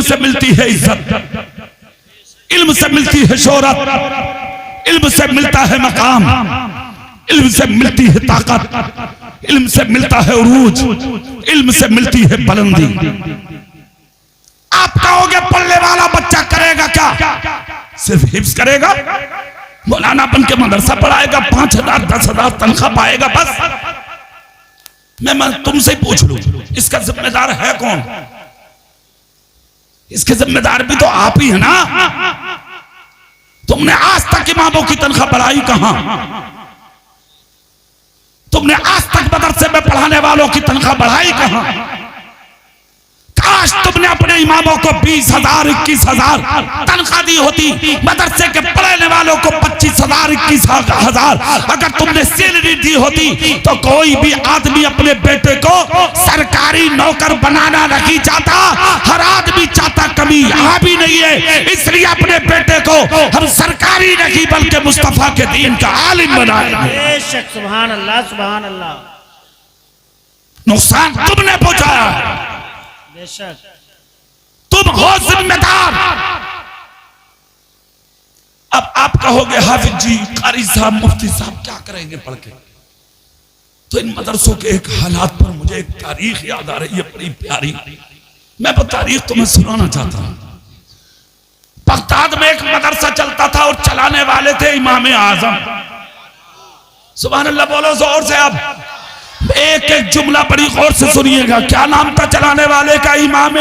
इल्म से मिलती है इज्जत, इल्म से मिलती है शोहरत, इल्म से मिलता है मकाम, इल्म से मिलती है ताकत, इल्म से मिलता है उरूज, इल्म से मिलती है बुलंदी। आप कहोगे पढ़ने वाला बच्चा करेगा क्या? सिर्फ हिफ्ज करेगा, मौलाना बन के मदरसा पढ़ाएगा, 5,000 10,000 तनख्वाह पाएगा बस। मैं तुमसे पूछ लूं, इसका जिम्मेदार है कौन? इसके जिम्मेदार भी तो आप ही है ना। तुमने आज तक इमामों की तनख्वाह बढ़ाई कहां? तुमने आज तक मदरसे में पढ़ाने वालों की तनख्वाह बढ़ाई कहां? काश तुमने अपने इमामों को 20,000 21,000 तनख्वाह दी होती, मदरसे के पढ़ने वालों को 25,000 21,000 अगर तुमने सैलरी दी होती तो कोई भी आदमी अपने बेटे को सरकारी नौकर बनाना नहीं चाहता। हर आदमी चाहता कमी यहाँ भी नहीं है, इसलिए अपने बेटे को हम सरकारी नहीं बल्कि मुस्तफा के दीन का आलिम बनाएंगे। सुभान अल्लाह, सुभान अल्लाह। नुकसान तुमने पहुंचाया है, बेशक तुम हो जिम्मेदार। अब आप कहोगे हाफिज जी, कारी साहब, मुफ्ती साहब क्या करेंगे पढ़ के? तो इन मदरसों के एक हालात पर मुझे एक तारीख याद आ रही है बड़ी प्यारी। मैं वो तारीख तुम्हें सुनाना चाहता हूं। बगदाद में एक मदरसा चलता था और चलाने वाले थे इमाम आजम। सुभान अल्लाह बोलो जोर से। अब एक एक जुमला बड़ी गौर से सुनिएगा। क्या नाम था चलाने वाले का? इमाम।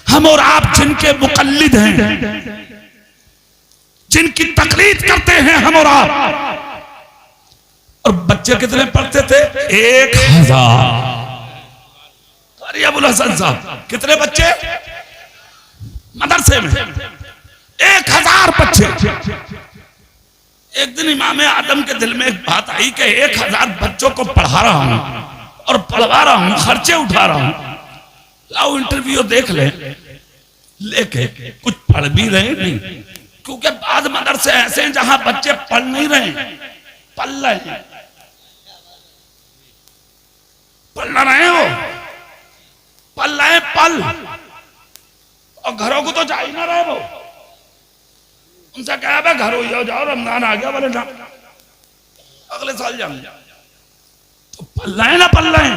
हम और आप जिनके मुकल्लिद हैं, जिनकी तकलीद करते हैं हम और आप। और बच्चे कितने पढ़ते थे? 1,000। अरे अबुल हसन साहब, कितने बच्चे मदरसे में? 1,000 बच्चे। एक दिन इमाम आदम के दिल में एक बात आई कि 1,000 बच्चों को पढ़ा रहा हूं और पढ़वा रहा हूं, खर्चे उठा रहा हूं, लाओ इंटरव्यू देख ले। लेके कुछ पढ़ भी रहे नहीं, क्योंकि बाद मदरसे ऐसे हैं जहां बच्चे पढ़ नहीं रहे, पढ़ रहे हैं। पढ़ ना रहे हो, पढ़ रहे पल, और घरों को तो जा ही ना रहे वो। उनसे कहा भाई घर हो जाओ, रमजान आ गया, बोले ना अगले साल जाऊंगा। तो पल रहे ना, पल रहे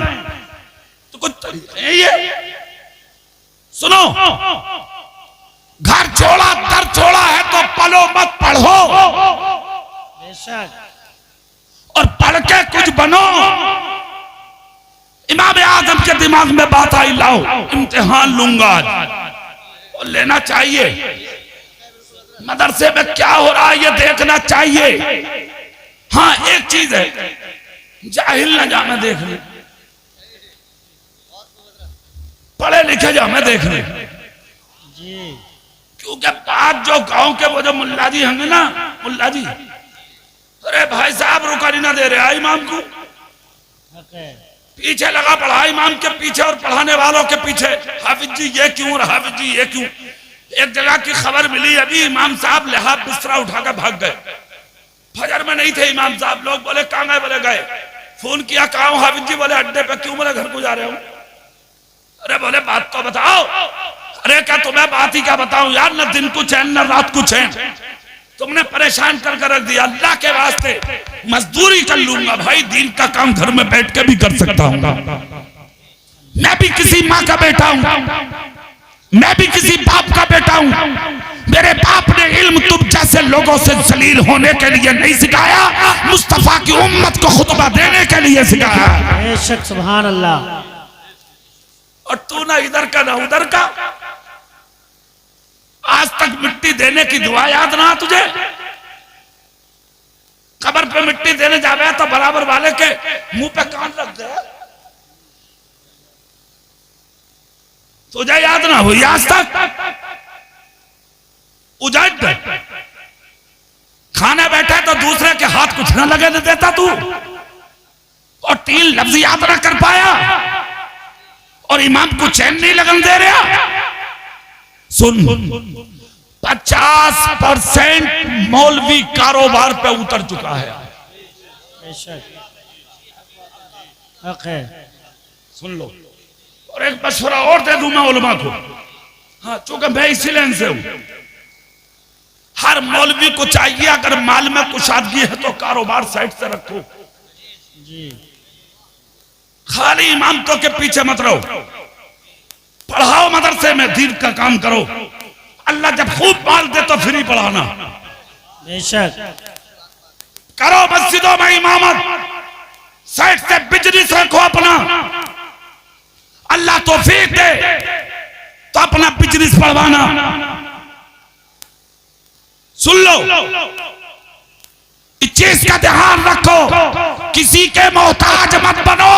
तो कुछ तरीके हैं ये। सुनो, घर छोड़ा दर छोड़ा है तो पलो मत, पढ़ो। और पढ़ के कुछ बनो। इमाम आजम के दिमाग में बात आई, लाओ इम्तिहान लूंगा और लेना चाहिए। मदरसे में क्या हो रहा है ये देखना चाहिए। हाँ एक चीज है, जाहिल ना जामे देखने, पढ़े लिखे जामे देखने। क्योंकि बात जो गांव के वो जो मुल्ला जी होंगे ना, मुल्ला जी, अरे भाई साहब रुका नहीं ना दे रहे इमाम को, पीछे लगा पढ़ा इमाम के पीछे और पढ़ाने वालों के पीछे। हाफिज जी ये क्यों और हाफिज जी ये क्यों। एक जगह की खबर मिली अभी, इमाम साहब लिहाफ बिस्तरा उठाकर भाग गए। फजर में नहीं थे इमाम साहब। लोग बोले कहां गए? बोले गए। फोन किया कहां हो हाफिज जी? बोले अड्डे पे। क्यों? बोले घर को जा रहे हो। अरे बोले बात तो बताओ। अरे क्या तुम्हें बात ही क्या बताऊं यार, न दिन को चैन न रात को चैन, तुमने परेशान कर रख दिया। अल्लाह के वास्ते मजदूरी कर लूंगा भाई, दीन का काम घर में बैठ के भी कर सकता हूँ। मैं भी किसी माँ का बेटा हूँ, मैं भी किसी बाप का बेटा हूं। मेरे बाप ने इल्म तुम जैसे लोगों से जलील होने के लिए नहीं सिखाया, मुस्तफा की उम्मत को खुतबा देने के लिए सिखाया। बेशक सुभान अल्लाह। और तू ना इधर का ना उधर का। आज तक मिट्टी देने की दुआ याद ना तुझे? कब्र पे मिट्टी देने जावे तो बराबर वाले के मुंह पे कान रख दे, तुझे याद ना हुई आज तक? उजाड़ दे। खाने बैठे तो दूसरे के हाथ कुछ ना लगे न देता तू, और 3 लफ्ज याद ना कर पाया, और इमाम को चैन नहीं लगन दे रहा। सुन, 50% मौलवी कारोबार पे उतर चुका है। सुन लो, और एक मशवरा और दे दूं मैं उलमा को, हाँ, चूंकि मैं इसी लाइन से हूं। हर मौलवी को चाहिए अगर माल में कुशादगी है तो कारोबार साइड से रखो, जी खाली इमामतों के पीछे मत रहो, पढ़ाओ मदरसे में, दीन का काम करो। अल्लाह जब खूब माल दे तो फ्री पढ़ाना, बेशक करो मस्जिदों में इमामत, साइड से बिजनेस रखो अपना। अल्लाह तौफीक दे तो अपना बिजनेस बढ़वाना। सुन लो, इस चीज का ध्यान रखो, किसी के मोहताज मत बनो।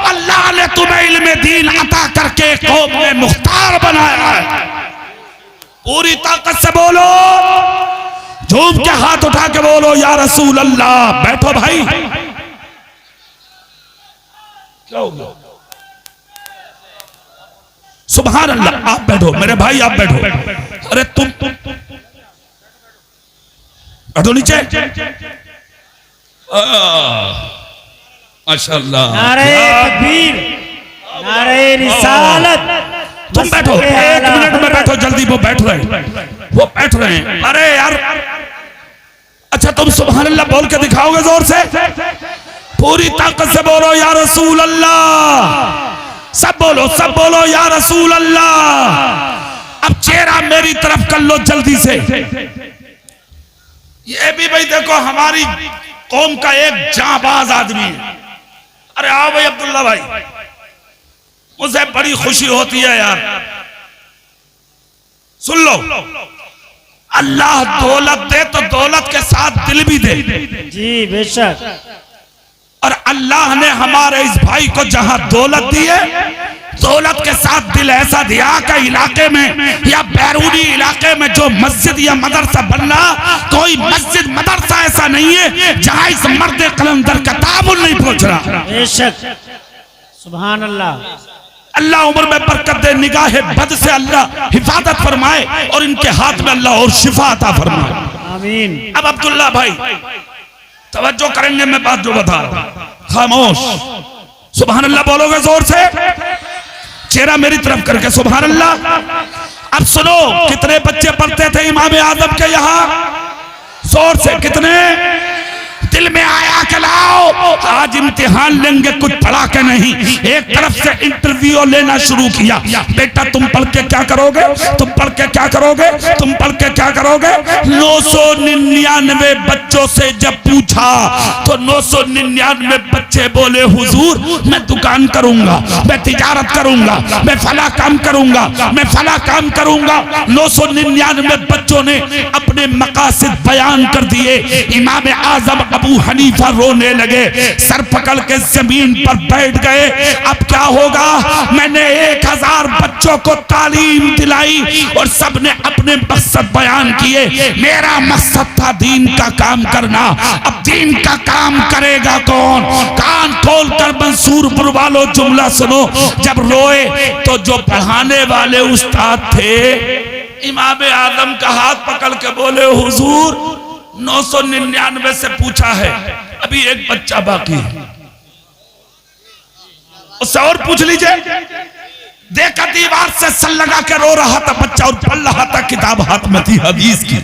अल्लाह ने तुम्हें इल्म दीन अता करके कौम में मुख्तार बनाया है। पूरी ताकत से बोलो, झूम के हाथ उठा के बोलो या रसूल अल्लाह। बैठो भाई, क्या हो गया? सुभान अल्लाह। आप बैठो मेरे भाई, आप बैठो। अरे तुम बैठो नीचे। माशाअल्लाह, नारे तकबीर, नारे रिसालत। तुम बैठो, 1 मिनट में बैठो जल्दी। वो बैठ रहे हैं, वो बैठ रहे हैं। अरे यार, अच्छा तुम सुभान अल्लाह बोल के दिखाओगे जोर से? पूरी ताकत से बोलो या रसूल अल्लाह। सब बोलो या रसूल अल्लाह। अब चेहरा मेरी तरफ कर लो जल्दी से। ये भी भाई देखो हमारी कौम का एक जांबाज आदमी है। अरे आओ भाई अब्दुल्ला भाई, मुझे बड़ी खुशी होती है यार। सुन लो, अल्लाह दौलत दे तो दौलत के साथ दिल भी दे। जी बेशक। और अल्लाह ने हमारे इस भाई को जहां दौलत दी है, दौलत के साथ दिल ऐसा दिया कि इलाके में या बैरूनी इलाके में जो मस्जिद या मदरसा बनना, कोई मस्जिद मदरसा ऐसा नहीं है जहां इस मर्द कलंदर का ताबुल नहीं पहुंच रहा। बेशक, सुभान अल्लाह। अल्लाह उम्र में बरकत दे, निगाहे बद से अल्लाह हिफाजत फरमाए और इनके हाथ में अल्लाह और शिफा अता फरमाए। आमीन। अब अब्दुल्ला भाई तवज्जो करेंगे, मैं बात जो बता रहा हूं, खामोश। सुभान अल्लाह बोलोगे जोर से, चेहरा मेरी तरफ करके सुभान अल्लाह। अब सुनो, कितने बच्चे पढ़ते थे इमाम आजम के यहाँ? जोर से कितने? दिल में आया कि लाओ आज इम्तिहान लेंगे, कुछ पढ़ा के नहीं। एक तरफ से इंटरव्यू लेना शुरू किया, बेटा तुम पढ़ के क्या करोगे, तुम पढ़ के क्या करोगे, तुम पढ़ के क्या करोगे। 999 बच्चों से जब पूछा तो 999 बच्चे बोले हुजूर मैं दुकान करूंगा, मैं तिजारत करूंगा, मैं फला काम करूंगा, मैं फला काम करूंगा। 999 बच्चों ने अपने मकासद बयान कर दिए। इमाम आजम अबू हनीफा रोने लगे, सर पकड़ के जमीन पर बैठ गए। अब क्या होगा? मैंने 1000 बच्चों को तालीम दिलाई और सबने अपने मकसद बयान किए। मेरा मकसद था दीन का काम करना। अब दीन का काम करेगा कौन? कान खोल कर मंसूरपुर वालों जुमला सुनो। जब रोए तो जो पढ़ाने वाले उस्ताद थे, इमाम आजम का हाथ पकड़ के बोले हुजूर 999 से पूछा है, अभी एक बच्चा बाकी है, उससे और पूछ लीजिए। देखा दीवार से सल लगा के रो रहा था बच्चा और पढ़ रहा था, किताब हाथ में थी हदीस की।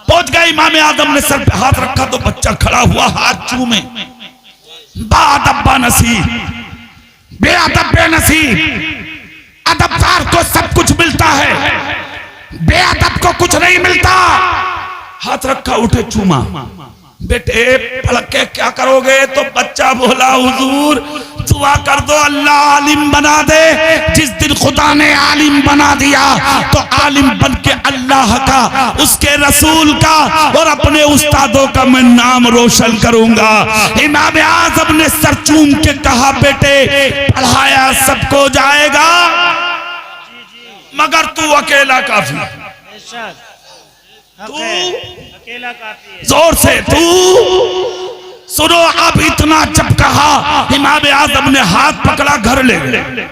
पहुंच गए, इमाम आदम ने सर पे हाथ रखा तो बच्चा खड़ा हुआ, हाथ चूमे। बादब्बा नसीब, बेअदब बेनसीब। अदबदार को सब कुछ मिलता है, बेअदब को कुछ नहीं मिलता। हाथ रखा, उठे, चूमा। बेटे पढ़ के क्या करोगे? तो बच्चा बोला हुजूर दुआ कर दो अल्लाह आलिम बना दे। जिस दिन खुदा ने आलिम बना दिया तो आलिम बन के अल्लाह का, उसके रसूल का और अपने उस्तादों का मैं नाम रोशन करूंगा। इमाम आजम ने सर चूम के कहा बेटे पढ़ाया सबको जाएगा मगर तू अकेला काफी। तू अकेला काफी है। जोर से तू सुनो। अब इतना जब कहा, इमाम आजम ने हाथ पकड़ा, घर ले गए।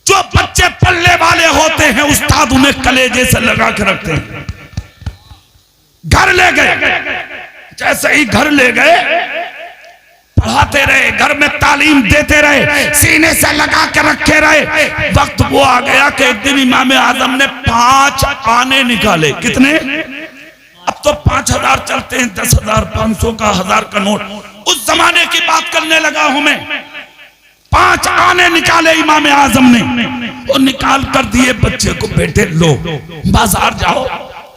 जो बच्चे पढ़ने वाले होते हैं उस्ताद उन्हें कलेजे से लगा के रखते हैं। घर ले गए। जैसे ही घर ले गए, पढ़ा पढ़ाते रहे, घर में तालीम देते रहे, सीने से लगा के रखे रहे। वक्त वो आ गया कि एक दिन इमाम आजम ने 5 आने निकाले। कितने? अब तो 5000 चलते हैं, 10,000, 500 का, 1000 का नोट। उस जमाने की बात करने लगा हूं मैं। 5 आने निकाले इमाम आजम ने और निकाल कर दिए बच्चे को, बेटे लो बाजार जाओ,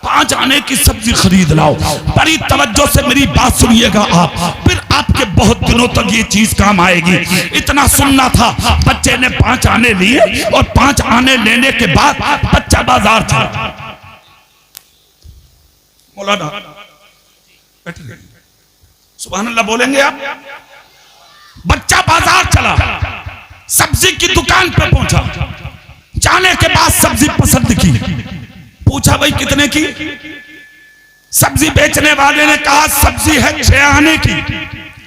5 आने की सब्जी खरीद लाओ। बड़ी तवज्जो से मेरी बात सुनिएगा आप, फिर आपके बहुत दिनों तक ये चीज काम आएगी। इतना सुनना था। बच्चे ने 5 आने लिए और 5 आने लेने के बाद बच्चा बाजार चला। मौलाना सुभान अल्लाह बोलेंगे आप? बच्चा बाजार चला, सब्जी की दुकान पे पहुंचा। जाने के बाद सब्जी पसंद की, पूछा भाई कितने की? सब्जी बेचने वाले ने कहा सब्जी है 6 आने की।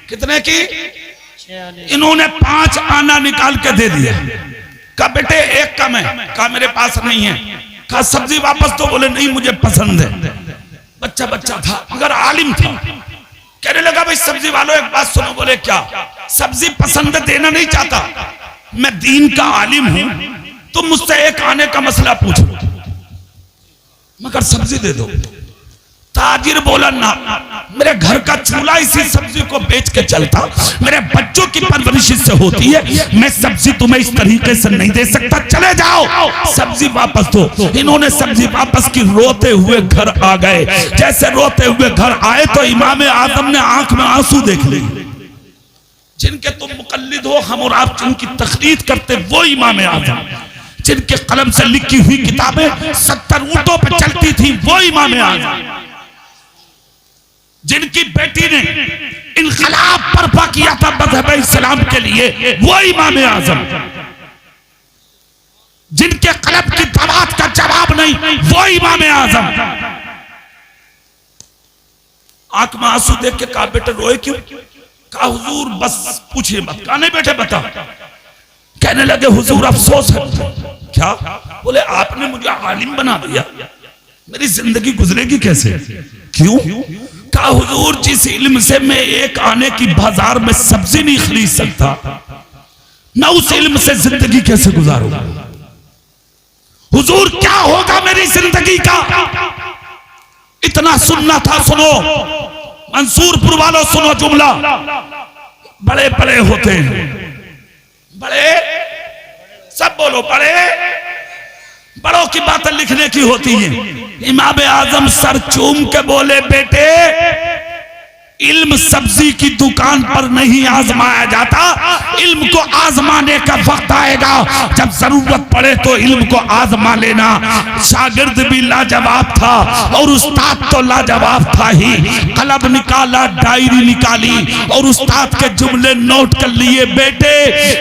कितने की? 6 आने। इन्होंने 5 आना निकाल के दे दिया। कहा बेटे एक कम है। कहा मेरे पास नहीं है। कहा सब्जी वापस तो। बोले नहीं मुझे पसंद है। बच्चा था मगर आलिम था। कहने लगा भाई सब्जी वालों एक बात सुनो। बोले क्या? सब्जी पसंद देना नहीं चाहता, मैं दीन का आलिम हूं, तुम मुझसे एक आने का मसला पूछ लो मगर सब्जी दे दो। ताजिर बोला ना, मेरे घर का चूल्हा इसी सब्जी को बेच के चलता, मेरे बच्चों की परवरिश इससे होती है, मैं सब्जी तुम्हें इस तरीके से नहीं दे सकता, चले जाओ, सब्जी वापस दो। इन्होंने सब्जी वापस की, रोते हुए घर आ गए। जैसे रोते हुए घर आए तो इमाम आजम ने आंख में आंसू देख लिए। जिनके तुम मुकल्लिद हो, हम और आप जिनकी तकलीद करते, वो इमाम आजम, जिनके कलम से लिखी हुई किताबें 70 ऊंटों पर चलती थी, वो इमाम आजम, जिनकी बेटी ने इनकलाब बर्पा किया था मज़हब इस्लाम के लिए, वो इमाम आजम, जिनके कलम की दवात का जवाब नहीं, वो इमाम आजम। आंख में आंसू देख के कहा बेटे रोए क्यों? कहा हुजूर बस पूछिए मत। कहा नहीं बेटे बता। कहने लगे हुजूर अफसोस है। क्या? बोले आपने मुझे आलिम बना दिया, मेरी जिंदगी गुजरेगी कैसे? क्यों? कहा हुजूर जिस इल्म से मैं एक आने की बाजार में सब्जी नहीं खरीद सकता, मैं उस इल्म से जिंदगी कैसे गुजारूंगा? हुजूर क्या होगा मेरी जिंदगी का? इतना सुनना था। सुनो मंसूरपुर वालों, सुनो जुमला। बड़े बड़े होते हैं, बड़े, सब बोलो, बड़े बड़ों की बातें लिखने की होती हैं। इमाम आजम सर चूम के बोले बेटे इल्म सब्जी की दुकान पर नहीं आजमाया जाता, इल्म को आजमाने का वक्त आएगा जब जरूरत पड़े तो इल्म को आजमा लेना। शागिर्द भी लाजवाब था और उस्ताद तो लाजवाब था ही। कलम निकाला, डायरी निकाली और उस्ताद के जुमले नोट कर लिए। बेटे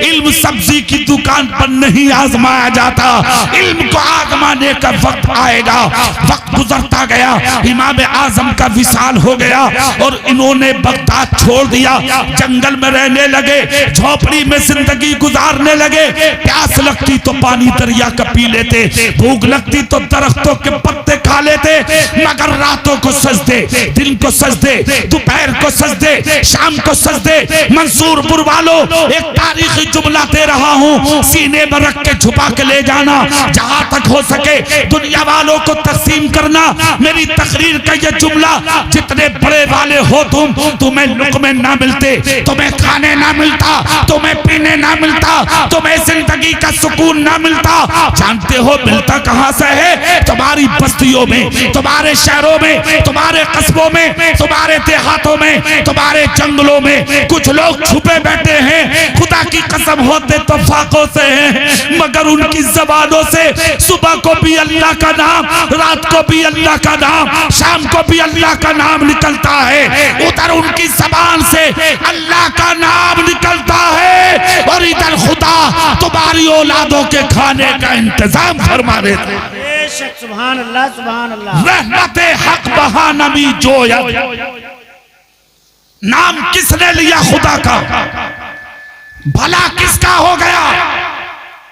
इल्म सब्जी की दुकान पर नहीं आजमाया जाता, इल्म को आजमाने का वक्त आएगा। वक्त गुजरता गया, इमाम आजम का विसाल हो गया और इन्होंने बगदाद छोड़ दिया, जंगल में रहने लगे, झोपड़ी में जिंदगी गुजारने लगे। प्यास लगती तो पानी दरिया का पी लेते, भूख लगती तो दरख्तों के पत्ते खा लेते, मगर रातों को सजदे, दिन को सजदे, दोपहर को सजदे, शाम को सजदे। मंसूरपुर वालों एक तारीखी जुमला दे रहा हूं, सीने में रख के छुपा के ले जाना, जहां तक हो सके दुनिया वालों को तकसीम करना। मेरी तकरीर का ये जुमला, जितने बड़े वाले हो तुम्हें लुक़मे ना मिलते, तुम्हें खाने ना मिलता, तुम्हें पीने ना मिलता, तुम्हें जिंदगी का सुकून ना मिलता। जानते हो मिलता कहां से है? तुम्हारी बस्तियों में, तुम्हारे शहरों में, तुम्हारे कस्बों में, तुम्हारे देहातों में, तुम्हारे जंगलों में। कुछ लोग छुपे बैठे हैं, खुदा की कसम होते तो फाकों से हैं, मगर उनकी जबानों से सुबह को भी अल्लाह का नाम, रात को भी अल्लाह का नाम, शाम को भी अल्लाह का नाम निकलता है। उधर उनकी जबान से अल्लाह का नाम निकलता है और इधर खुदा तुम्हारी औलादों के खाने का इंतजाम फरमा देते हैं। बेशक सुभान अल्लाह, सुभान अल्लाह। रहमते हक बहा नबी जोया, नाम किसने लिया खुदा का, भला किसका हो गया?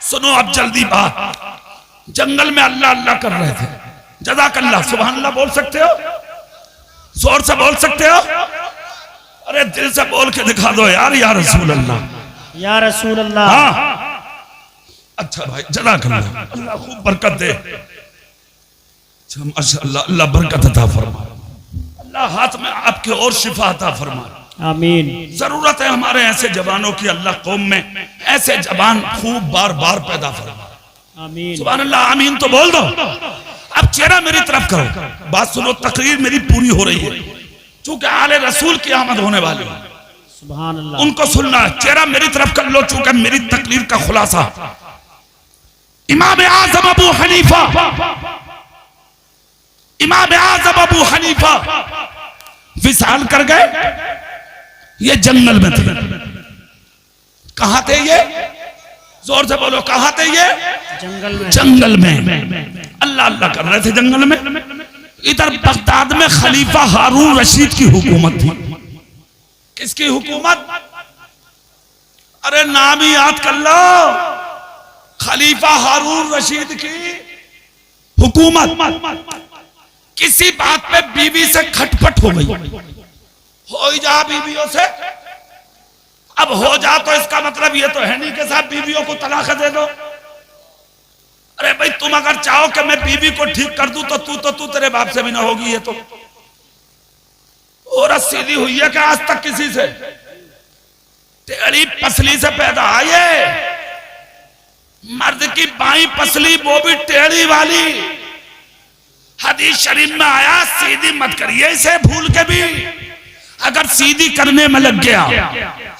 सुनो अब जल्दी बात। जंगल में अल्लाह अल्लाह कर रहे थे, जज़ाकल्लाह, सुभान अल्लाह बोल सकते हो? जोर से बोल सकते हो? अरे दिल से बोल के दिखा दो यार, या रसूल अल्लाह, या रसूल अल्लाह। हाँ अच्छा भाई, जज़ाकल्लाह, अल्लाह खूब बरकत दे। अच्छा माशाअल्लाह, अल्लाह बरकत अता फरमा, अल्लाह हाथ में आपके और शिफा अता फरमा। आमीन। जरूरत है हमारे ऐसे जवानों की, अल्लाह कौम में ऐसे जवान खूब बार बार पैदा फरमा। आमीन। सुभान अल्लाह, आमीन तो बोल दो। अब चेहरा मेरी तरफ करो, बात सुनो, तकरीर मेरी पूरी हो रही है, चूंकि आले रसूल की आमद होने वाली है, सुभान अल्लाह। उनको सुनना है। चेहरा मेरी तरफ कर लो, चूंकि मेरी तकरीर का खुलासा इमाम आज़म अबू हनीफा, इमाम आज़म अबू हनीफा विसाल कर गए। ये जंगल में थे। कहां थे ये? जोर से बोलो, कहां थे ये? जंगल में। जंगल में अल्लाह अल्लाह कर रहे थे जंगल में। इधर बगदाद में खलीफा हारून रशीद की हुकूमत थी। किसकी हुकूमत? अरे नाम ही याद कर लो, खलीफा हारून रशीद की हुकूमत। किसी बात पे बीवी से खटपट हो गई, हो ही जा बीवियों से। अब हो जा तो इसका मतलब ये तो है नहीं कि साहब बीवियों को तलाक दे दो। अरे भाई, तुम अगर चाहो कि मैं बीवी को ठीक कर दूं तो तू तेरे बाप से भी ना होगी। ये तो औरत सीधी हुई है कि आज तक किसी से? टेढ़ी पसली से पैदा आए। मर्द की बाई पसली, वो भी टेढ़ी वाली। हदीस शरीफ में आया, सीधी मत करिए इसे भूल के भी। अगर सीधी करने में लग गया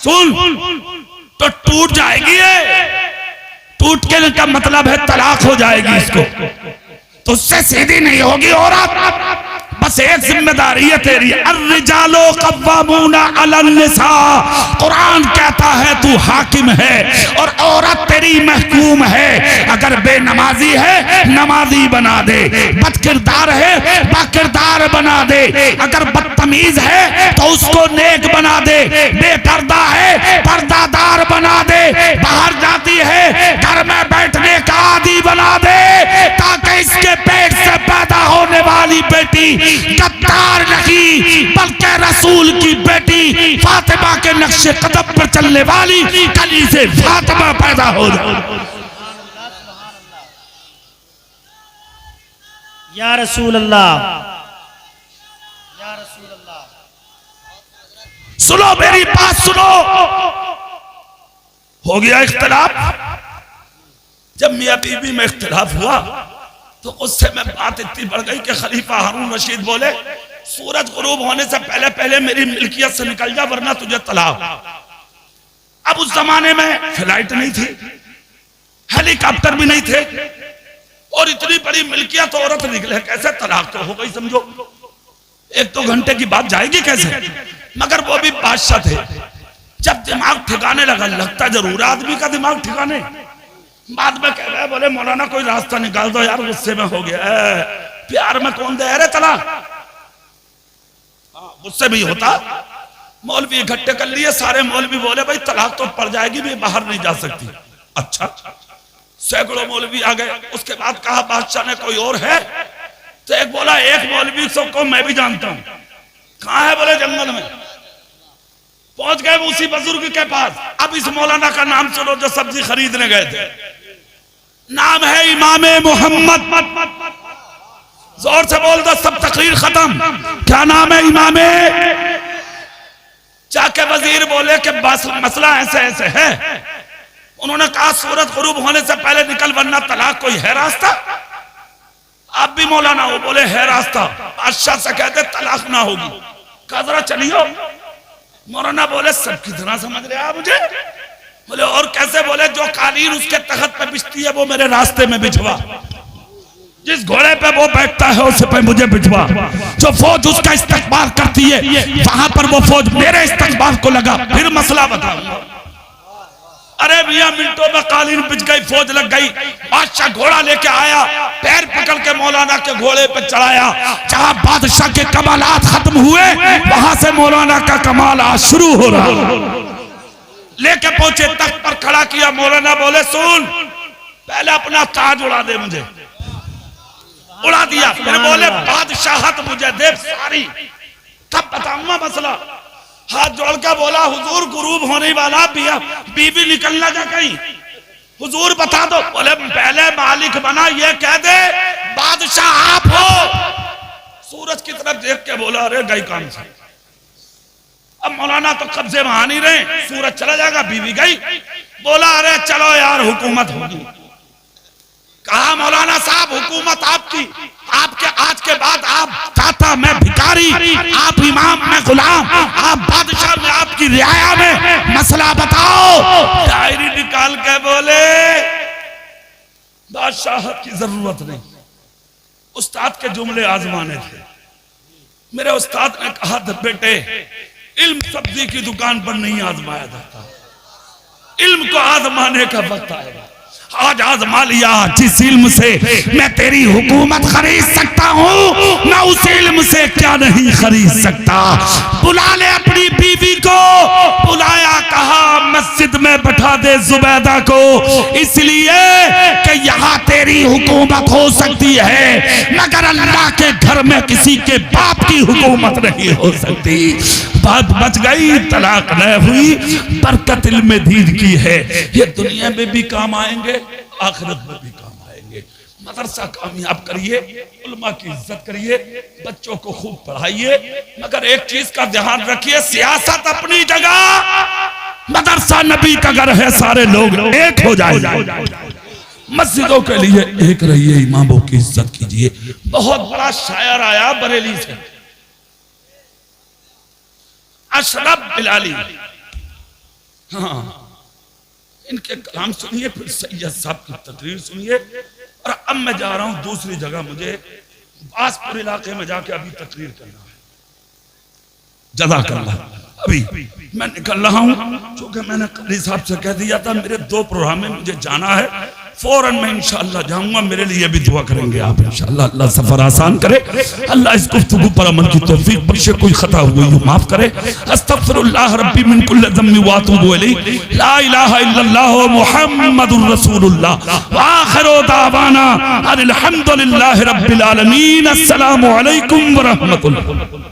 सुन तो टूट जाएगी। ये टूट के का मतलब है तलाक हो जाएगी इसको, तो उससे सीधी नहीं होगी औरत। बस एक जिम्मेदारी है तेरी, अर्रिजालो कव्वामूना अलन निसा। कुरान कहता है तू हाकिम है और औरत तेरी महकूम है। अगर बेनमाजी है नमाजी बना दे, बदकिरदार है बाकिरदार बना दे, अगर बदतमीज है तो उसको नेक बना दे, बेपर्दा है पर्दादार बना दे, बाहर जाती है घर में बैठने का आदी बना दे, ताकि इसके पेट से पैदा होने वाली बेटी गद्दार नहीं बल्कि रसूल की बेटी फातिमा के नक्शे कदम पर चलने वाली कली से फातिमा पैदा हो जाए। या रसूल अल्लाह, या रसूल अल्लाह। सुनो मेरी बात सुनो। हो गया इख्तिलाफ। जब मियां बीवी में इख्तिलाफ हुआ तो उससे में बात इतनी बढ़ गई कि खलीफा हारून रशीद बोले, सूरज गुरूब होने से पहले पहले मेरी मिल्कियत से निकल जा वरना तुझे तलाक। अब उस जमाने में फ्लाइट नहीं थी, हेलीकॉप्टर भी नहीं थे, और इतनी बड़ी मिल्कियत औरत निकले कैसे? तलाक तो हो गई समझो। एक दो घंटे की बात जाएगी कैसे? मगर वो भी बादशाह थे। जब दिमाग ठिकाने लगा, लगता जरूर आदमी का दिमाग ठिकाने, बाद में कह रहे बोले मौलाना कोई रास्ता निकाल दो यार, गुस्से में हो गया। प्यार में कौन दे रहे तलाक? गुस्से भी होता। मौलवी इकट्ठे कर लिए, सारे मौलवी बोले भाई तलाक तो पड़ जाएगी, भी बाहर नहीं जा सकती। अच्छा, सैकड़ों मौलवी आ गए। उसके बाद कहा बादशाह ने कोई और है? तो एक बोला, एक मौलवी सबको मैं भी जानता हूं। कहां है? बोले जंगल में। पहुंच गए उसी बुजुर्ग के पास। अब इस मौलाना का नाम सुनो जो सब्जी खरीदने गए थे। नाम है इमामे मोहम्मद। जोर से बोल दो, सब तकरीर खत्म। क्या नाम है? इमामे। जाके वजीर बोले कि बस मसला ऐसे ऐसे है। उन्होंने कहा सूरज गुरूब होने से पहले निकल वरना तलाक। कोई है रास्ता? आप भी मौलाना हो? बोले है रास्ता। बादशाह से कहते तलाक ना होगी। कहा जरा चलियो। मौलाना बोले सब कितना समझ रहे आप मुझे? बोले और कैसे? बोले जो कालीन उसके तख्त पे बिछती है वो मेरे रास्ते में बिछवा, जिस घोड़े पे वो बैठता है उस पे मुझे बिछवा, जो फौज उसका इस्तकबाल करती है वहां पर वो फौज मेरे इस्तकबाल को लगा, फिर मसला बताऊंगा। अरे मियां मिनटों में कालीन बिछ गई, फौज लग गई। बादशाह घोड़ा लेके आया, पैर पकड़ के मौलाना के घोड़े पे चढ़ाया। जहां बादशाह के कमालात खत्म हुए वहां से मौलाना का कमाल आज शुरू हो रहा। लेके पहुंचे, तख्त पर खड़ा किया। मौलाना बोले सुन, पहले अपना ताज उड़ा दे। मुझे उड़ा दिया। फिर बोले बादशाहत मुझे दे सारी, तब बताऊंगा मसला। हाथ जोड़ के बोला हुजूर गुरूब होने वाला बीवी निकलना जा कहीं, हुजूर बता दो। बोले पहले मालिक बना ये कह दे बादशाह आप हो। सूरज की तरफ देख के बोला अरे गई काम से। अब मौलाना तो कब्जे में आ नहीं रहे, सूरज चला जाएगा, बीवी गई। बोला अरे चलो यार हुकूमत होगी। कहा मौलाना साहब हुकूमत आपकी, आपके आज के बाद आप दाता मैं भिखारी, आप इमाम मैं गुलाम, आप बादशाह में आपकी रियाया में, मसला बताओ। डायरी निकाल के बोले बादशाह की जरूरत नहीं, उस्ताद के जुमले आजमाने थे। मेरे उस्ताद ने कहा था बेटे इल्म सब्जी की दुकान पर नहीं आजमाया जाता, इल्म को आजमाने का वक्त आएगा। आज आजमा लिया, जिस इल्म से मैं तेरी हुकूमत खरीद सकता हूँ मैं उस इल्म से क्या नहीं खरीद सकता। बुला ले अपनी बीवी को। बुलाया, कहा मस्जिद में बैठा दे जुबैदा को, इसलिए कि यहाँ तेरी हुकूमत हो सकती है मगर अल्लाह के घर में किसी के बाप की हुकूमत नहीं हो सकती। बात बच गई, तलाक न हुई, बरकत इल्म दीन की है। ये दुनिया में भी काम आएंगे, आखिरत में भी काम आएंगे। मदरसा कामयाब करिए, उलमा की इज्जत करिए, बच्चों को खूब पढ़ाइए, मगर एक चीज का ध्यान रखिए, सियासत अपनी जगह, मदरसा नबी का घर है, सारे लोग एक हो जाए। मस्जिदों के लिए एक रहिए, इमामों की इज्जत कीजिए। बहुत बड़ा शायर आया बरेली से, अशरफ बिलाली। हाँ, इनके कलाम सुनिए, फिर सैयद साहब की तकरीर सुनिए। और अब मैं जा रहा हूं दूसरी जगह, मुझे बासपुर इलाके में जाके अभी तकरीर करना है। जज़ाकल्लाह। अभी मैं निकल रहा हूं, क्योंकि मैंने कली साहब से कह दिया था मेरे 2 प्रोग्राम में मुझे जाना है, फौरन मैं इंशाअल्लाह जाऊंगा। मेरे लिए भी दुआ करेंगे आप इंशाअल्लाह। अल्लाह सफर आसान करे, अल्लाह इस गुफ्तगू पर अमल की तौफीक बख्शे, कोई खता हुई हो माफ करे। अस्तगफिरुल्लाह रब्बी मिन कुल्लि ज़म्बि व अतूबु इलैहि, ला इलाहा इल्लल्लाह मुहम्मदुर रसूलुल्लाह व आखिरु दावाना अनिल हम्दुलिल्लाहि रब्बिल आलमीन। अस्सलामु अलैकुम व रहमतुल्लाह।